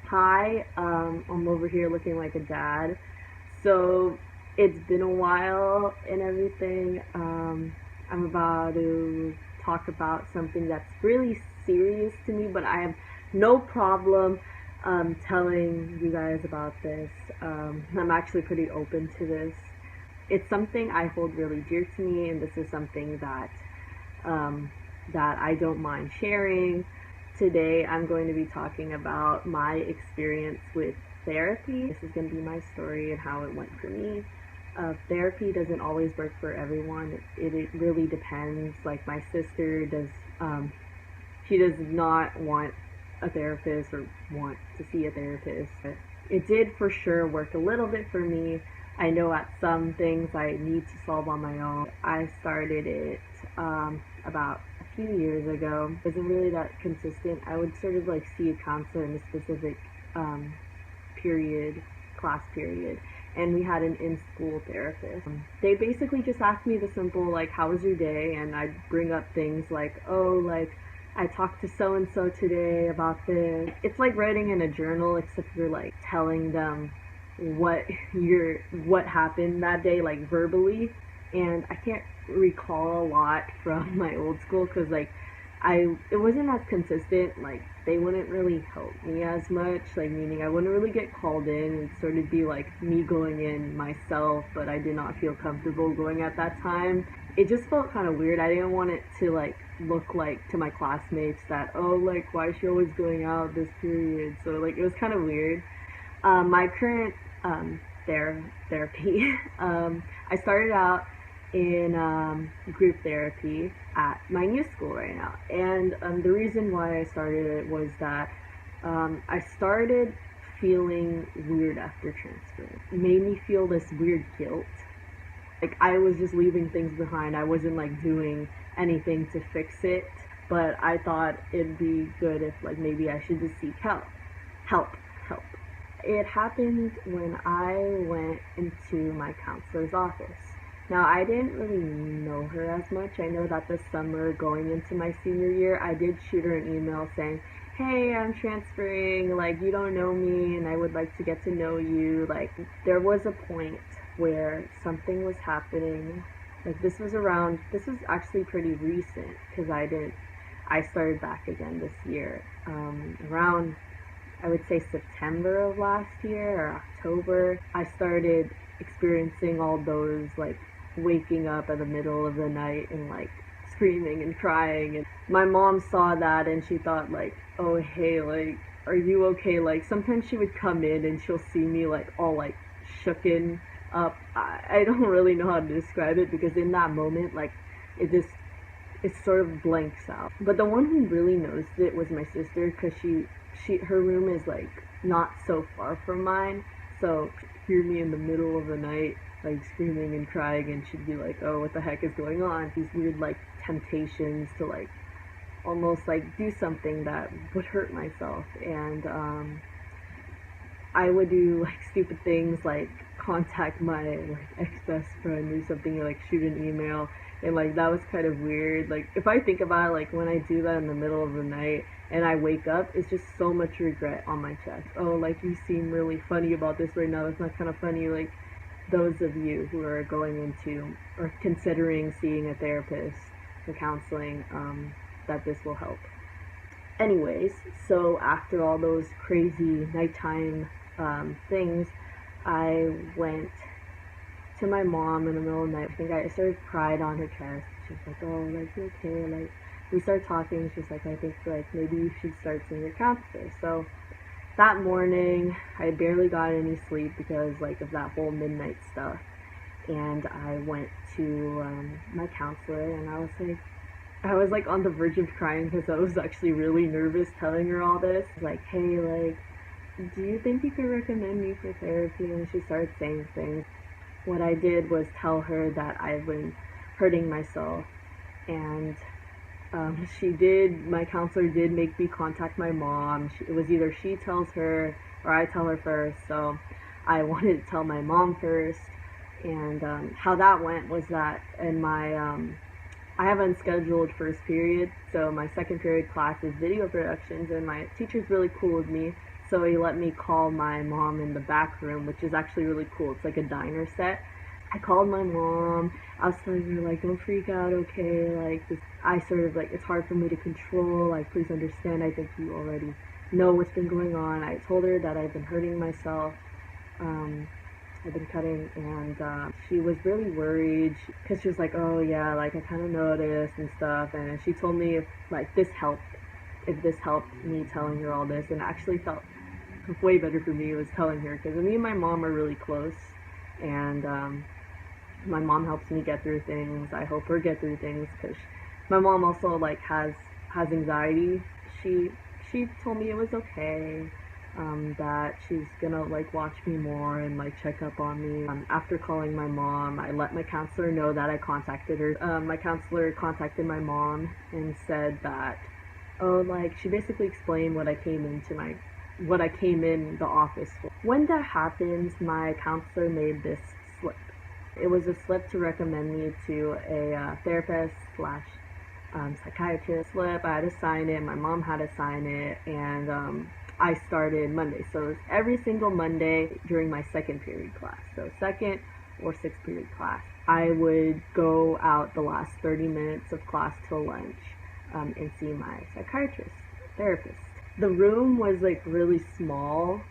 Hi, I'm over here looking like a dad. So it's been a while and everything. I'm about to talk about something that's really serious to me, but I have no problem telling you guys about this. I'm actually pretty open to this. It's something I hold really dear to me, and this is something um, that I don't mind sharing. Today, I'm going to be talking about my experience with therapy. This is going to be my story and how it went for me. Therapy doesn't always work for everyone. It really depends. Like my sister she does not want a therapist or want to see a therapist. It did for sure work a little bit for me. I know at some things I need to solve on my own. I started it about a few years ago. It wasn't really that consistent. I would sort of like see a counselor in a specific um, period, class period, and we had an in-school therapist. They basically just asked me the simple like, "How was your day?" And I'd bring up things like, "Oh, like I talked to so and so today about this." It's like writing in a journal, except you're like telling them what what happened that day, like verbally. And I can't recall a lot from my old school because it wasn't as consistent. Like they wouldn't really help me as much. Like meaning I wouldn't really get called in. It'd sort of be like me going in myself, but I did not feel comfortable going at that time. It just felt kind of weird. I didn't want it to like look like to my classmates that, oh, like why is she always going out this period? So like it was kind of weird. My current therapy, I started out in group therapy at my new school right now. And the reason why I started it was that I started feeling weird after transfer. It made me feel this weird guilt. Like I was just leaving things behind. I wasn't like doing anything to fix it. But I thought it'd be good if like maybe I should just seek help. Help. Help. It happened when I went into my counselor's office. Now, I didn't really know her as much. I know that this summer, going into my senior year, I did shoot her an email saying, "Hey, I'm transferring, like, you don't know me, and I would like to get to know you." Like, there was a point where something was happening. Like, this was actually pretty recent, because I started back again this year, around I would say September of last year or October, I started experiencing all those like waking up in the middle of the night and like screaming and crying. And my mom saw that and she thought like, "Oh, hey, like, are you okay?" Like sometimes she would come in and she'll see me like all like shooken up. I don't really know how to describe it because in that moment, like, it just it sort of blanks out. But the one who really noticed it was my sister because her room is like not so far from mine. So hear me in the middle of the night like screaming and crying, and she'd be like, "Oh, what the heck is going on?" These weird like temptations to like almost like do something that would hurt myself. And I would do like stupid things like contact my like ex best friend or something, or like shoot an email, and like that was kind of weird. Like if I think about it, like when I do that in the middle of the night and I wake up, it's just so much regret on my chest. Oh, like you seem really funny about this right now. It's not kind of funny. Like those of you who are going into or considering seeing a therapist or counseling, that this will help. Anyways, so after all those crazy nighttime things, I went to my mom in the middle of the night. I think I sort of cried on her chest. She's like, "Oh, like you okay?" Like we started talking. She's like, "I think like maybe you should start seeing your counselor." So that morning, I barely got any sleep because like of that whole midnight stuff. And I went to my counselor, and I was like on the verge of crying because I was actually really nervous telling her all this. Like, "Hey, like, do you think you could recommend me for therapy?" And she started saying things. What I did was tell her that I've been hurting myself, and my counselor did make me contact my mom. It was either she tells her or I tell her first. So I wanted to tell my mom first. And how that went was that in I have unscheduled first period, so my second period class is video productions, and my teacher's really cool with me. So he let me call my mom in the back room, which is actually really cool. It's like a diner set. I called my mom. I was telling her, like, don't freak out, okay? Like, this, I sort of, like, it's hard for me to control. Like, please understand. I think you already know what's been going on. I told her that I've been hurting myself. Um, I've been cutting, and she was really worried because she was like, oh, yeah, like, I kind of noticed and stuff. And she told me if this helped me telling her all this, and it actually felt way better for me was telling her because me and my mom are really close, and my mom helps me get through things. I help her get through things because my mom also like has anxiety. She she told me it was okay. That she's gonna like watch me more and like check up on me. After calling my mom, I let my counselor know that I contacted her. My counselor contacted my mom and said that, oh, like she basically explained what I came in the office for. When that happens, my counselor made this slip. It was a slip to recommend me to a therapist slash psychiatrist slip. I had to sign it. My mom had to sign it, and I started Monday. So it was every single Monday during my second period class. So second or sixth period class, I would go out the last 30 minutes of class till lunch and see my psychiatrist, therapist. The room was like really small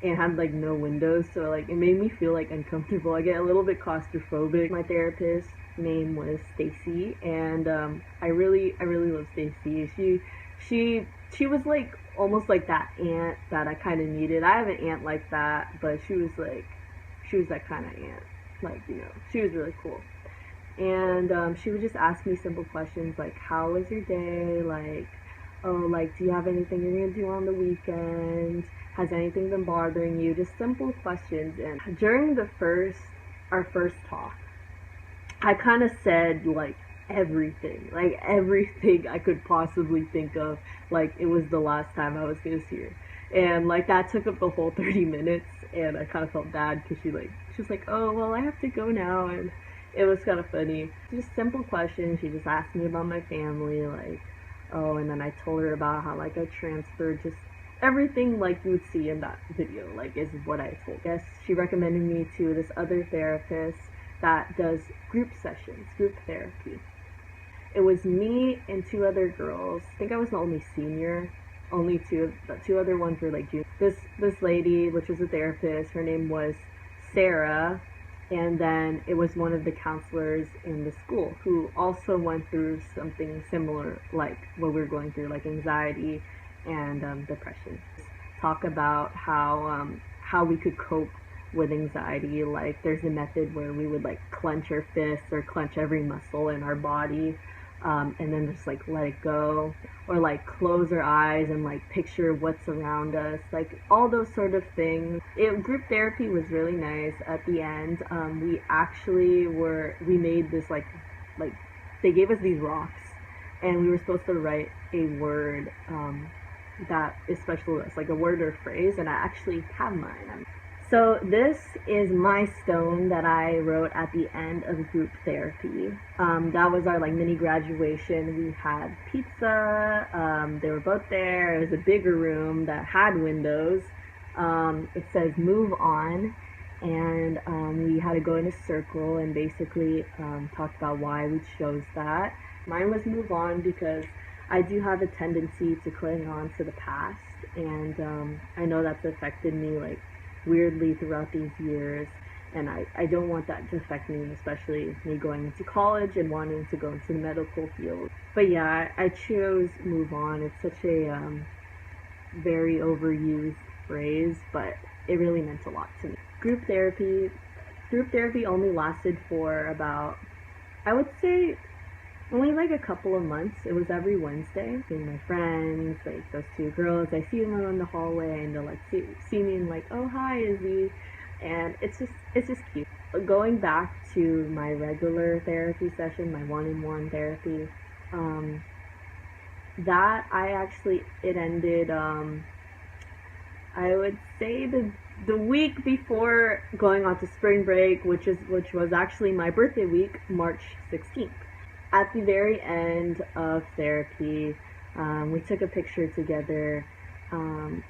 and had like no windows, so like it made me feel like uncomfortable. I get a little bit claustrophobic. My therapist name was Stacy, and I really love Stacy. She was like almost like that aunt that I kind of needed. I have an aunt like that, but she was that kind of aunt. Like, you know, she was really cool. And she would just ask me simple questions like, how was your day? Like, oh, like, do you have anything you're gonna do on the weekend? Has anything been bothering you? Just simple questions. And during our first talk, I kind of said like everything I could possibly think of. Like it was the last time I was gonna see her, and like that took up the whole 30 minutes. And I kind of felt bad because she was like, oh well, I have to go now, and it was kind of funny. Just simple questions. She just asked me about my family, like, oh, and then I told her about how like I transferred, just everything like you would see in that video, like is what I told. Yes, she recommended me to this other therapist that does group sessions, group therapy. It was me and two other girls. I think I was the only senior. Only two. The two other ones were like junior. This lady, which was a therapist, her name was Sarah, and then it was one of the counselors in the school who also went through something similar, like what we were going through, like anxiety and depression. Talk about how we could cope with anxiety. Like there's a method where we would like clench our fists or clench every muscle in our body, and then just like let it go, or like close our eyes and like picture what's around us, like all those sort of things. Group therapy was really nice. At the end, we made this like they gave us these rocks, and we were supposed to write a word that is special to us, like a word or phrase, and I actually have mine. So this is my stone that I wrote at the end of group therapy. That was our like mini graduation. We had pizza. They were both there. It was a bigger room that had windows. It says "Move On," and we had to go in a circle and basically talk about why we chose that. Mine was "Move On" because I do have a tendency to cling on to the past, and I know that's affected me like weirdly throughout these years, and I don't want that to affect me, especially me going into college and wanting to go into the medical field. But yeah, I chose "Move On." It's such a very overused phrase, but it really meant a lot to me. Group therapy only lasted for about, I would say, only like a couple of months. It was every Wednesday. Seeing my friends, like those two girls, I see them in the hallway, and they'll like see me and like, oh hi Izzy, and it's just cute. Going back to my regular therapy session, my one-on-one therapy, that it ended. I would say the week before going on to spring break, which was actually my birthday week, March 16th. At the very end of therapy, we took a picture together.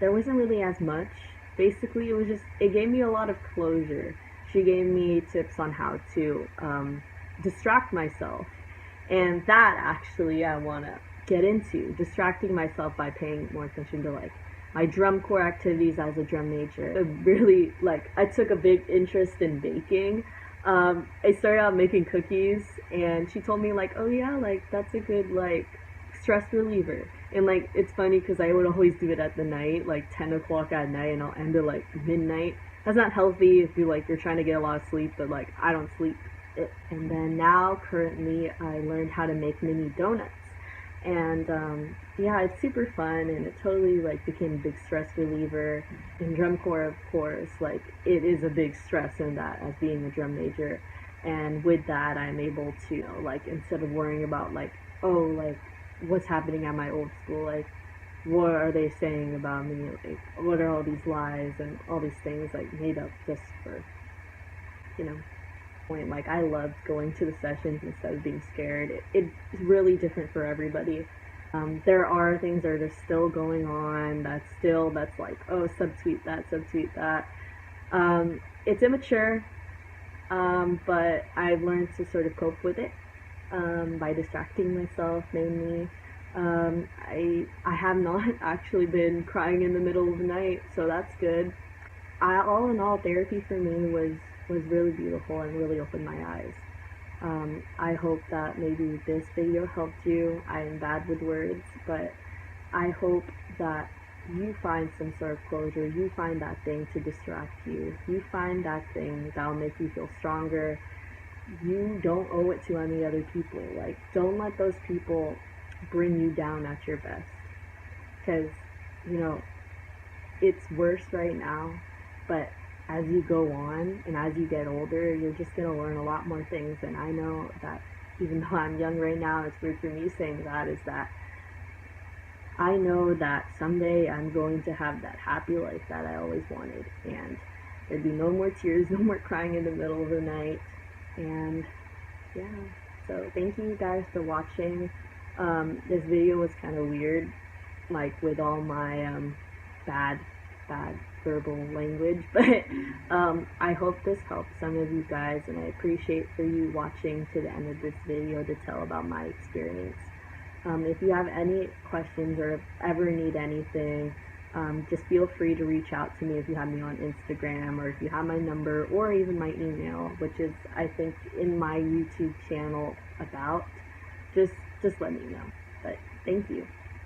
there wasn't really as much. Basically, it gave me a lot of closure. She gave me tips on how to distract myself. And that actually I want to get into, distracting myself by paying more attention to like my drum corps activities as a drum major. Really, like, I took a big interest in baking. I started out making cookies, and she told me like, oh yeah, like that's a good like stress reliever. And like it's funny because I would always do it at the night, like 10 o'clock at night, and I'll end at like midnight. That's not healthy if you're trying to get a lot of sleep, but like I don't sleep. And then now currently I learned how to make mini donuts, and yeah, it's super fun, and it totally like became a big stress reliever. In drum corps, of course, like it is a big stress in that as being a drum major, and with that I'm able to, you know, like instead of worrying about like, oh, like what's happening at my old school, like what are they saying about me, like what are all these lies and all these things like made up just for, you know, point. Like I loved going to the sessions instead of being scared. It's really different for everybody. There are things that are just still going on. That's like, oh, subtweet that. It's immature, but I've learned to sort of cope with it by distracting myself mainly. I have not actually been crying in the middle of the night, so that's good. All in all, therapy for me was really beautiful and really opened my eyes. I hope that maybe this video helped you. I am bad with words, but I hope that you find some sort of closure. You find that thing to distract you. You find that thing that'll make you feel stronger. You don't owe it to any other people. Like, don't let those people bring you down at your best. Because, you know, it's worse right now, but as you go on and as you get older, you're just going to learn a lot more things. And I know that even though I'm young right now, it's weird for me saying that, is that I know that someday I'm going to have that happy life that I always wanted. And there'd be no more tears, no more crying in the middle of the night. And yeah, so thank you guys for watching. This video was kind of weird, like with all my bad verbal language, but I hope this helps some of you guys, and I appreciate for you watching to the end of this video to tell about my experience. If you have any questions or ever need anything, just feel free to reach out to me if you have me on Instagram, or if you have my number, or even my email, which is, I think, in my YouTube channel about. Just let me know. But thank you.